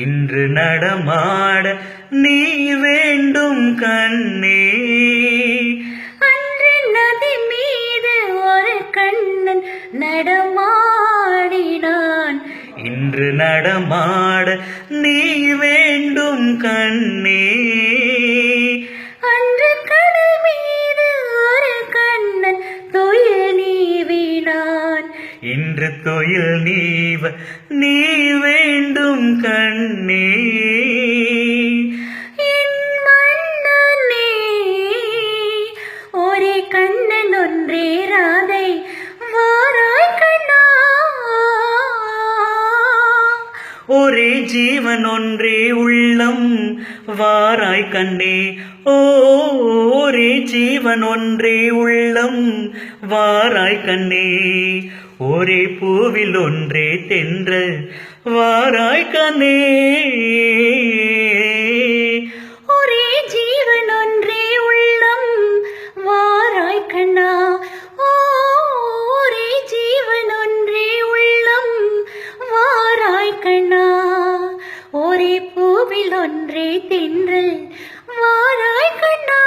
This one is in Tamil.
இன்று நடமாட நீ வேண்டும் கண்ணே. அன்று நதி மீது ஒரு கண்ணன் நடமாடினான். இன்று நடமாட நீ வேண்டும் கண்ணே. அன்று கடல் மீது ஒரு கண்ணன் துயில் நீவினான். இன்று துயில் நீவ நீ வேண்டும் கண்ணே. என் மன்னனே, ஒரே கண்ணன் ஒன்றே ராதை வாராய் கண்ணா. ஒரே ஜீவன் ஒன்றே உள்ளம் வாராய் கண்ணே. ஒரே ஜீவன் ஒன்றே உள்ளம் வாராய் கண்ணே. ஒரே பூவில் ஒன்றே தென்றல் வாராய் கண்ணே. ஒரே ஜீவன் ஒன்றே உள்ளம் வாராய் கண்ணா. ஒரே ஜீவன் ஒன்றே உள்ளம் வாராய் கண்ணா. ஒரே பூவில் ஒன்றே தென்றல் வாராய் கண்ணா.